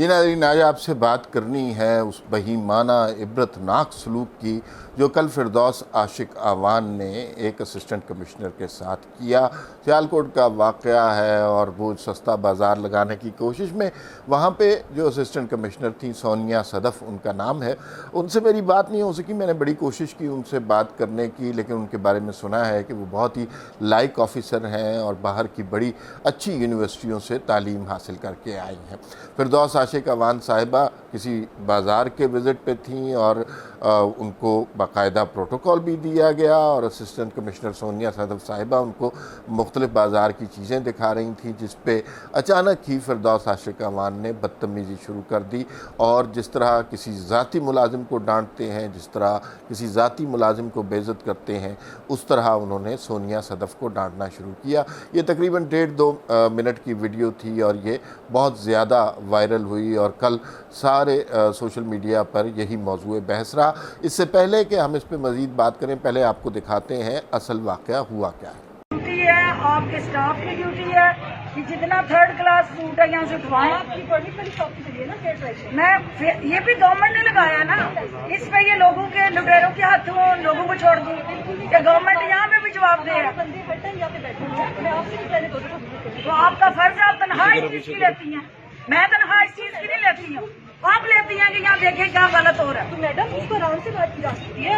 जी नाज़रीन, आज आपसे बात करनी है उस बहीमाना इबरतनाक सलूक की जो कल फिरदौस आशिक आवान ने एक असिस्टेंट कमिश्नर के साथ किया। सियालकोट का वाक़या है और वो सस्ता बाज़ार लगाने की कोशिश में वहाँ पे जो असिस्टेंट कमिश्नर थी सोनिया सदफ़ उनका नाम है, उनसे मेरी बात नहीं हो सकी। मैंने बड़ी कोशिश की उनसे बात करने की, लेकिन उनके बारे में सुना है कि वो बहुत ही लाइक ऑफिसर हैं और बाहर की बड़ी अच्छी यूनिवर्सिटियों से तालीम हासिल करके आई हैं। फिरदौस आशिक अवान साहिबा किसी बाज़ार के विज़िट पे थी और उनको बाकायदा प्रोटोकॉल भी दिया गया और असिस्टेंट कमिश्नर सोनिया सदफ़ साहिबा उनको मुख्तलिफ़ बाज़ार की चीज़ें दिखा रही थी, जिस पे अचानक ही फिरदौस आशिक अवान ने बदतमीज़ी शुरू कर दी और जिस तरह किसी ज़ाती मुलाजिम को डांटते हैं, जिस तरह किसी ज़ाती मुलाजिम को बेइज्जत करते हैं, उस तरह उन्होंने सोनिया सदफ़ को डांटना शुरू किया। ये तकरीबन 1.5-2 मिनट की वीडियो थी और ये बहुत ज़्यादा वायरल हुई और कल सारे सोशल मीडिया पर यही मौजूए बहस रहा। इससे पहले कि हम इस पे मज़ीद बात करें, पहले आपको दिखाते हैं असल वाक़या हुआ क्या है। ड्यूटी है, आपके स्टाफ की ड्यूटी है कि जितना थर्ड क्लास फूड है यहाँ से उठवाएं। आपकी परमिट वाली शॉप की चलिए ना, मैं ये भी गवर्नमेंट ने लगाया ना, इस पे ये लोगों के लुटेरों के हाथों लोगों को छोड़ दूं कि गवर्नमेंट यहाँ पे भी जवाब दे। तो आपका फर्ज है, आप तनख्वाह इस चीज की लेती हैं, मैं तनख्वाह इस चीज की नहीं लेती हूँ। आप लेती हैं कि यहाँ देखें क्या गलत हो रहा है। तो मैडम इसको आराम से बात की जा सकती है।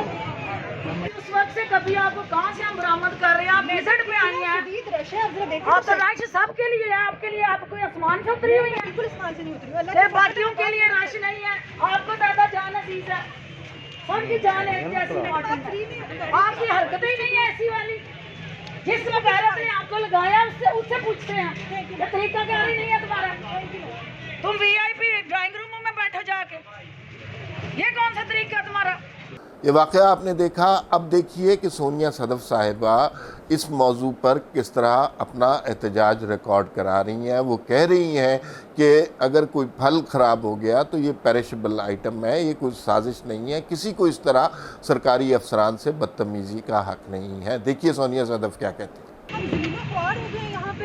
उस वक्त से कभी आपको कहाँ से हम बरामद कर रहे हैं? आप विजिट पे आई हैं, आप तो राशि सबके लिए है, आपके लिए आप कोई आसमान से उतरी हुई है? बिल्कुल आसमान से नहीं उतरी हुई, बाकियों के लिए राशि नहीं है, आपको ज्यादा जान अजीज है, सबकी जान है ऐसी। आपकी हरकतें ही नहीं है ऐसी वाली। जिस वकालत ने आपको लगाया उससे पूछते हैं ये तरीका क्या नहीं है तुम्हारा? तुम वीआईपी ड्राइंग रूम में बैठो जाके, ये कौन सा तरीका तुम्हारा? ये वाक़या आपने देखा। अब देखिए कि सोनिया सदफ़ साहिबा इस मौजू पर किस तरह अपना एहतजाज रिकॉर्ड करा रही हैं। वो कह रही हैं कि अगर कोई फल ख़राब हो गया तो ये पेरिशेबल आइटम है, ये कोई साजिश नहीं है, किसी को इस तरह सरकारी अफसरान से बदतमीज़ी का हक़ नहीं है। देखिए सोनिया सदफ़ क्या कहती हैं।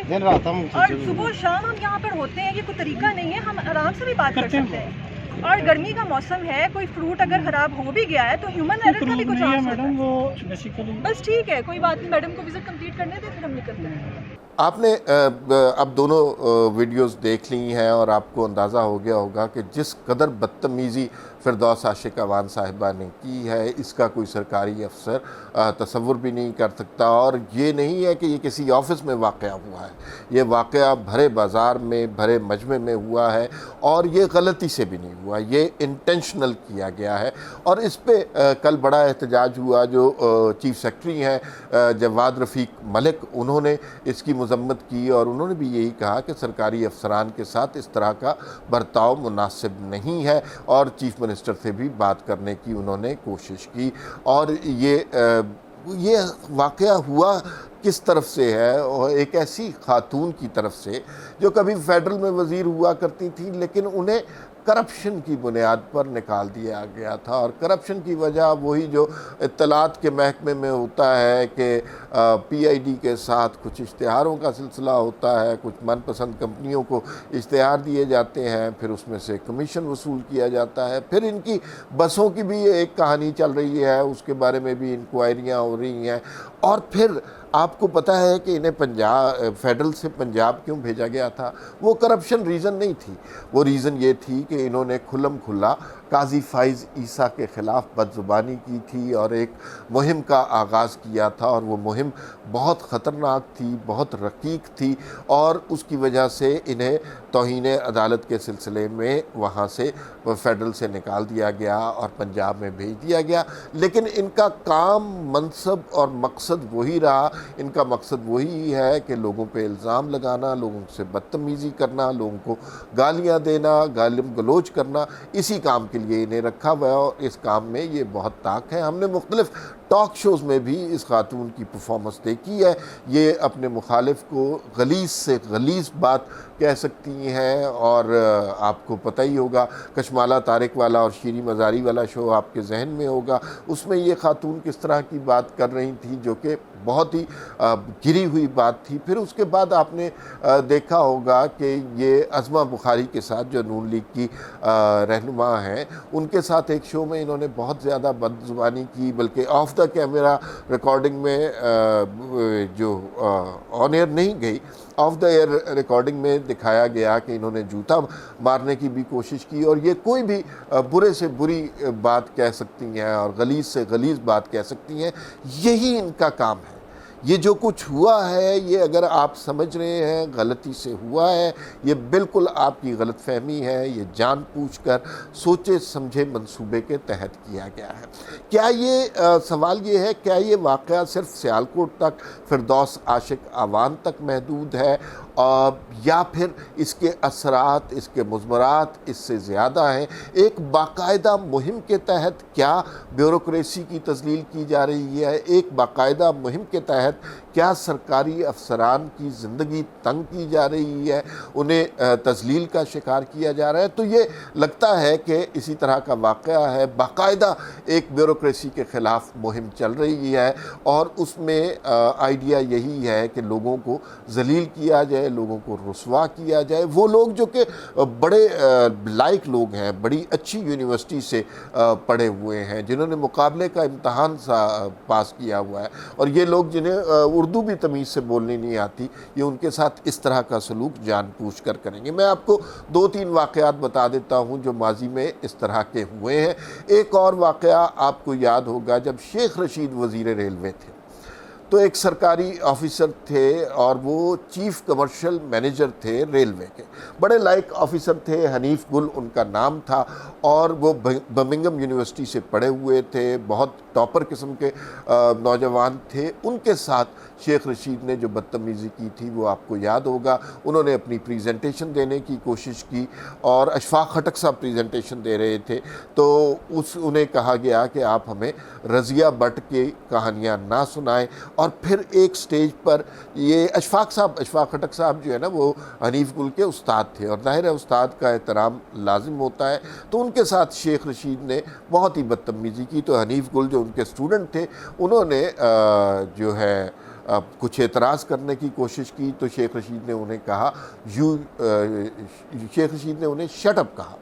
दिन रात हम और सुबह शाम हम यहाँ पर होते हैं, ये कोई तरीका नहीं है, हम आराम से भी बात कर सकते हैं। और गर्मी का मौसम है, कोई फ्रूट अगर खराब हो भी गया है तो ह्यूमन एरर का भी कुछ चांस होता है। वो बेसिकली बस ठीक है, कोई बात नहीं, मैडम को विजिट कंप्लीट करने दें फिर हम निकलते हैं। आपने अब दोनों वीडियोस देख ली हैं और आपको अंदाज़ा हो गया होगा कि जिस कदर बदतमीज़ी फिरदौस आशिक अवान साहिबा ने की है, इसका कोई सरकारी अफसर तसव्वुर भी नहीं कर सकता। और ये नहीं है कि ये किसी ऑफिस में वाक़या हुआ है, ये वाक़या भरे बाज़ार में, भरे मजमे में हुआ है और ये गलती से भी नहीं हुआ, ये इंटेंशनल किया गया है। और इस पे कल बड़ा एहतजाज हुआ। जो चीफ़ सेक्रेटरी हैं जवाद रफ़ीक मलिक, उन्होंने इसकी मजम्मत की और उन्होंने भी यही कहा कि सरकारी अफसरान के साथ इस तरह का बर्ताव मुनासिब नहीं है और चीफ़ मिनिस्टर से भी बात करने की उन्होंने कोशिश की। और ये वाक़या हुआ किस तरफ से है? और एक ऐसी खातून की तरफ से जो कभी फेडरल में वज़ीर हुआ करती थी, लेकिन उन्हें करप्शन की बुनियाद पर निकाल दिया गया था। और करप्शन की वजह वही जो इत्तलात के महकमे में होता है कि पीआईडी के साथ कुछ इश्तिहारों का सिलसिला होता है, कुछ मनपसंद कंपनियों को इश्तिहार दिए जाते हैं, फिर उसमें से कमीशन वसूल किया जाता है। फिर इनकी बसों की भी एक कहानी चल रही है, उसके बारे में भी इंक्वायरियाँ हो रही हैं। और फिर आपको पता है कि इन्हें पंजाब फेडरल से पंजाब क्यों भेजा गया था? वो करप्शन रीज़न नहीं थी, वो रीज़न ये थी कि इन्होंने खुल्लम खुल्ला काजी फ़ाइज़ ईसा के ख़िलाफ़ बदज़ुबानी की थी और एक मुहिम का आगाज़ किया था। और वो मुहिम बहुत ख़तरनाक थी, बहुत रकीक थी और उसकी वजह से इन्हें तौहीन अदालत के सिलसिले में वहाँ से फेडरल से निकाल दिया गया और पंजाब में भेज दिया गया। लेकिन इनका काम, मनसब और मकसद वही रहा। इनका मकसद वही है कि लोगों पे इल्ज़ाम लगाना, लोगों से बदतमीज़ी करना, लोगों को गालियाँ देना, गालिम गलोच करना, इसी काम के लिए इन्हें रखा हुआ है और इस काम में ये बहुत ताक है। हमने मुख्तलिफ़ टॉक शोज़ में भी इस खातून की परफॉर्मेंस देखी है। ये अपने मुखालिफ को गलीज़ से गलीज़ बात कह सकती हैं और आपको पता ही होगा कशमाला तारिक वाला और शीरी मज़ारी वाला शो आपके जहन में होगा, उसमें ये खातून किस तरह की बात कर रही थी जो कि बहुत ही गिरी हुई बात थी। फिर उसके बाद आपने देखा होगा कि ये अज़मा बुखारी के साथ जो नून लीग की रहनुमा हैं, उनके साथ एक शो में इन्होंने बहुत ज़्यादा बदज़ुबानी की, बल्कि ऑफ द कैमरा रिकॉर्डिंग में जो ऑन एयर नहीं गई, ऑफ द एयर रिकॉर्डिंग में दिखाया गया कि इन्होंने जूता मारने की भी कोशिश की। और ये कोई भी बुरे से बुरी बात कह सकती हैं और गलीज़ से गलीज़ बात कह सकती हैं, यही इनका काम है। ये जो कुछ हुआ है, ये अगर आप समझ रहे हैं गलती से हुआ है, ये बिल्कुल आपकी गलतफहमी है, ये जानबूझकर सोचे समझे मंसूबे के तहत किया गया है। क्या ये सवाल ये है, क्या ये वाक़या सिर्फ सियालकोट तक, फिरदौस आशिक आवान तक महदूद है या फिर इसके असरात, इसके मुज़मरात इससे ज़्यादा हैं? एक बाकायदा मुहिम के तहत क्या ब्यूरोक्रेसी की तज़लील की जा रही है? एक बाकायदा मुहिम के तहत क्या सरकारी अफसरान की ज़िंदगी तंग की जा रही है, उन्हें तज़लील का शिकार किया जा रहा है? तो ये लगता है कि इसी तरह का वाक़या है। बाकायदा एक ब्यूरोक्रेसी के ख़िलाफ़ मुहिम चल रही है और उसमें आइडिया यही है कि लोगों को जलील किया जाए, लोगों को रुसवा किया जाए। वो लोग जो कि बड़े लायक लोग हैं, बड़ी अच्छी यूनिवर्सिटी से पढ़े हुए हैं, जिन्होंने मुकाबले का इम्तहान सा पास किया हुआ है, और ये लोग जिन्हें उर्दू भी तमीज़ से बोलनी नहीं आती, ये उनके साथ इस तरह का सलूक जानबूझ कर करेंगे। मैं आपको 2-3 वाक़यात बता देता हूँ जो माजी में इस तरह के हुए हैं। एक और वाक़या आपको याद होगा, जब शेख रशीद वज़ीर रेलवे थे तो एक सरकारी ऑफिसर थे और वो चीफ़ कमर्शियल मैनेजर थे रेलवे के, बड़े लायक ऑफिसर थे, हनीफ गुल उनका नाम था, और वो बर्मिंघम यूनिवर्सिटी से पढ़े हुए थे, बहुत टॉपर किस्म के नौजवान थे। उनके साथ शेख रशीद ने जो बदतमीज़ी की थी वो आपको याद होगा। उन्होंने अपनी प्रेजेंटेशन देने की कोशिश की और अशफाक खटक साहब प्रेजेंटेशन दे रहे थे, तो उन्हें कहा गया कि आप हमें रज़िया भट्ट की कहानियाँ ना सुनाएं। और फिर एक स्टेज पर ये अशफाक खटक साहब जो है ना, वो हनीफ गुल के उस्ताद थे और ज़ाहिर है उस्ताद का एहतराम लाजिम होता है, तो उनके साथ शेख रशीद ने बहुत ही बदतमीज़ी की। तो हनीफ गुल जो उनके स्टूडेंट थे, उन्होंने जो है कुछ एतराज़ करने की कोशिश की, तो शेख रशीद ने उन्हें शट अप कहा,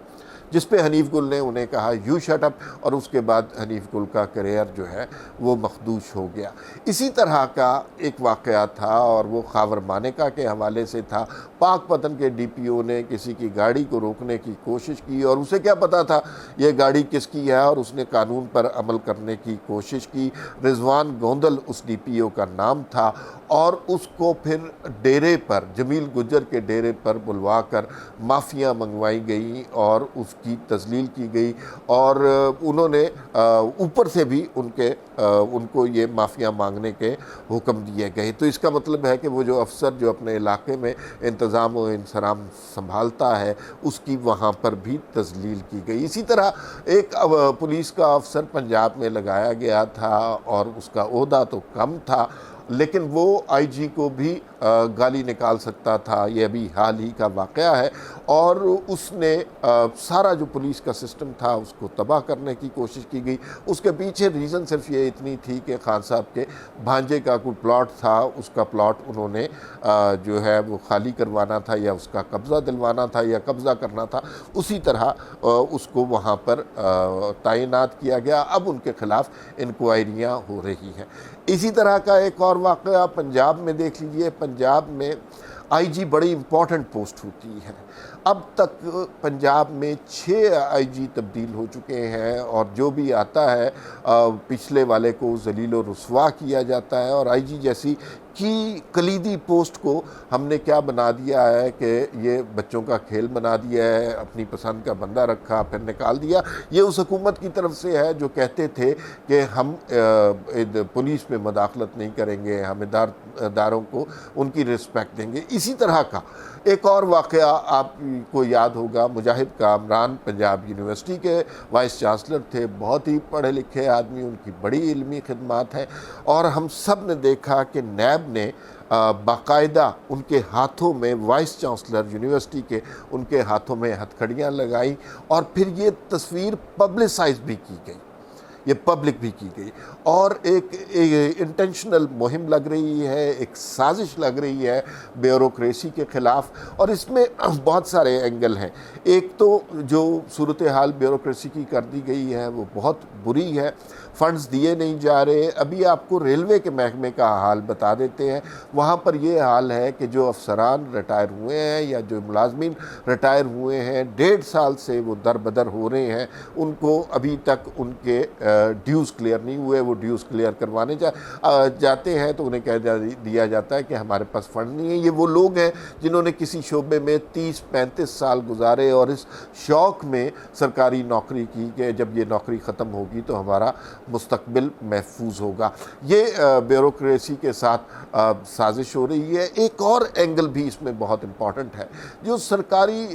जिस पे हनीफ गुल ने उन्हें कहा यू शट अप, और उसके बाद हनीफ गुल का करियर जो है वो मखदूश हो गया। इसी तरह का एक वाक़या था और वो खावर मानेका के हवाले से था। पाकपतन के डीपीओ ने किसी की गाड़ी को रोकने की कोशिश की और उसे क्या पता था ये गाड़ी किसकी है, और उसने कानून पर अमल करने की कोशिश की। रिजवान गोंदल उस डीपीओ का नाम था और उसको फिर डेरे पर, जमील गुज्जर के डेरे पर बुलवा कर माफ़िया मंगवाई गई और उसकी तज़लील की गई, और उन्होंने ऊपर से भी उनको ये माफ़िया मांगने के हुक्म दिए गए। तो इसका मतलब है कि वो जो अफसर जो अपने इलाके में इंतज़ाम व इंसराम संभालता है, उसकी वहाँ पर भी तज़लील की गई। इसी तरह एक पुलिस का अफसर पंजाब में लगाया गया था और उसका ओहदा तो कम था, लेकिन वो आईजी को भी गाली निकाल सकता था। ये अभी हाल ही का वाक़या है, और उसने सारा जो पुलिस का सिस्टम था उसको तबाह करने की कोशिश की गई। उसके पीछे रीज़न सिर्फ ये इतनी थी कि खान साहब के भांजे का कोई प्लॉट था, उसका प्लॉट उन्होंने जो है वो खाली करवाना था या उसका कब्ज़ा दिलवाना था या कब्ज़ा करना था। उसी तरह उसको वहाँ पर तैनात किया गया। अब उनके ख़िलाफ़ इंक्वायरियाँ हो रही हैं। इसी तरह का एक और वाक़या पंजाब में देख लीजिए। पंजाब में आईजी बड़ी इम्पॉर्टेंट पोस्ट होती है। अब तक पंजाब में 6 आईजी तब्दील हो चुके हैं और जो भी आता है पिछले वाले को जलील और रुसवा किया जाता है। और आईजी जैसी की कलीदी पोस्ट को हमने क्या बना दिया है कि ये बच्चों का खेल बना दिया है, अपनी पसंद का बंदा रखा फिर निकाल दिया। ये उस हुकूमत की तरफ से है जो कहते थे कि हम पुलिस में मदाखलत नहीं करेंगे, हम इदारों को उनकी रिस्पेक्ट देंगे। इसी तरह का एक और वाक़या आपको याद होगा, मुजाहिद कामरान पंजाब यूनिवर्सिटी के वाइस चांसलर थे, बहुत ही पढ़े लिखे आदमी, उनकी बड़ी इल्मी खिदमात हैं, और हम सब ने देखा कि नैब ने बाकायदा उनके हाथों में, वाइस चांसलर यूनिवर्सिटी के, उनके हाथों में हथकड़ियाँ लगाई और फिर ये तस्वीर पब्लिसाइज भी की गई ये पब्लिक भी की गई, और एक इंटेंशनल मुहिम लग रही है, एक साजिश लग रही है ब्यूरोक्रेसी के ख़िलाफ़। और इसमें बहुत सारे एंगल हैं। एक तो जो सूरत हाल ब्यूरोक्रेसी की कर दी गई है वो बहुत बुरी है, फ़ंड्स दिए नहीं जा रहे। अभी आपको रेलवे के महकमे का हाल बता देते हैं, वहाँ पर ये हाल है कि जो अफसरान रिटायर हुए हैं या जो मुलाजमीन रिटायर हुए हैं, 1.5 साल से वो दर-बदर हो रहे हैं, उनको अभी तक उनके ड्यूज़ क्लियर नहीं हुए। वो ड्यूज़ क्लियर करवाने जाते हैं तो उन्हें कह दिया जाता है कि हमारे पास फ़ंड नहीं है। ये वो लोग हैं जिन्होंने किसी शोबे में 30-35 साल गुजारे और इस शौक़ में सरकारी नौकरी की कि जब ये नौकरी ख़त्म होगी तो हमारा मुस्तकबिल महफूज होगा। ये ब्यूरोक्रेसी के साथ साजिश हो रही है। एक और एंगल भी इसमें बहुत इम्पॉर्टेंट है, जो सरकारी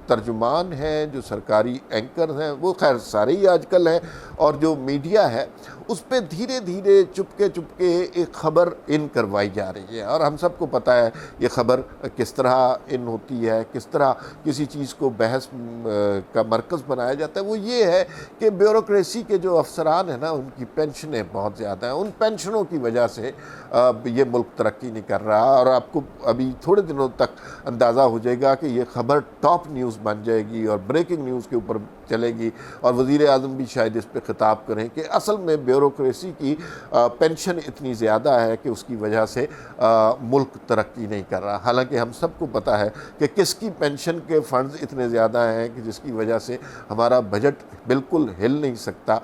तर्जुमान हैं, जो सरकारी एंकर हैं, वो खैर सारे ही आजकल हैं, और जो मीडिया है उस पर धीरे धीरे चुपके चुपके एक ख़बर इन करवाई जा रही है। और हम सबको पता है ये ख़बर किस तरह इन होती है, किस तरह किसी चीज़ को बहस का मरकज़ बनाया जाता है। वो ये है कि ब्यूरोक्रेसी के जो अफसरान हैं ना, उनकी पेंशनें बहुत ज़्यादा हैं। उन पेंशनों की वजह से ये मुल्क तरक्की नहीं कर रहा। और आपको अभी थोड़े दिनों तक अंदाज़ा हो जाएगा कि ये ख़बर टॉप न्यूज़ बन जाएगी और ब्रेकिंग न्यूज़ के ऊपर चलेगी, और वज़ीर आज़म भी शायद इस पर ख़िताब करें कि असल में ब्यूरोक्रेसी की पेंशन इतनी ज़्यादा है कि उसकी वजह से मुल्क तरक्की नहीं कर रहा। हालांकि हम सबको पता है कि किसकी पेंशन के फ़ंड्स इतने ज़्यादा हैं कि जिसकी वजह से हमारा बजट बिल्कुल हिल नहीं सकता,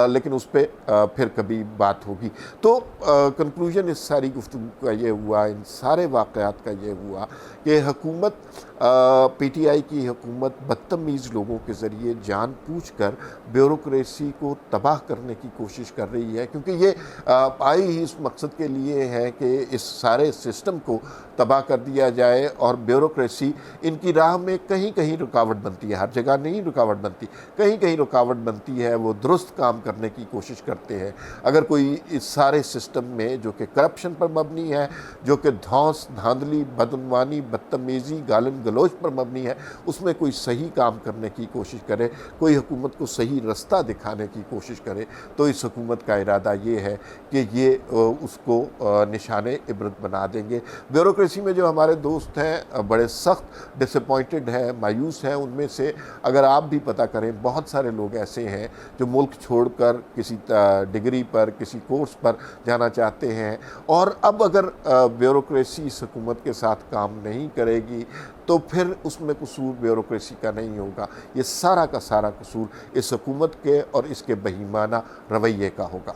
लेकिन उस पर फिर कभी बात होगी। तो कंक्लूजन इस सारी गुफ्तगू का ये हुआ, इन सारे वाक़यात का ये हुआ कि हुकूमत, पीटीआई की हुकूमत बदतमीज़ लोगों के ज़रिए जानबूझकर ब्यूरोक्रेसी को तबाह करने की कोशिश कर रही है, क्योंकि ये आई ही इस मकसद के लिए है कि इस सारे सिस्टम को तबाह कर दिया जाए। और ब्यूरोक्रेसी इनकी राह में कहीं कहीं रुकावट बनती है, हर जगह नहीं रुकावट बनती, कहीं कहीं रुकावट बनती है। वो दुरुस्त काम करने की कोशिश करते हैं। अगर कोई इस सारे सिस्टम में जो कि करप्शन पर मबनी है, जो कि धौंस धांधली, बदनवानी, बदतमीज़ी, गालिन गलोच पर मबनी है, उसमें कोई सही काम करने की कोशिश करे, कोई हुकूमत को सही रास्ता दिखाने की कोशिश करे, तो इस हुकूमत का इरादा ये है कि ये उसको निशाने इबरत बना देंगे। ब्यूरोक्रेसी में जो हमारे दोस्त हैं बड़े सख्त डिसअपॉइंटेड हैं, मायूस हैं। उनमें से अगर आप भी पता करें, बहुत सारे लोग ऐसे हैं जो मुल्क छोड़कर किसी डिग्री पर, किसी कोर्स पर जाना चाहते हैं। और अब अगर ब्यूरोक्रेसी इस हुकूमत के साथ काम नहीं करेगी तो फिर उसमें कसूर ब्यूरोक्रेसी का नहीं होगा, ये सारा का सारा कसूर इस हुकूमत के और इसके बहीमाना रवैये का होगा।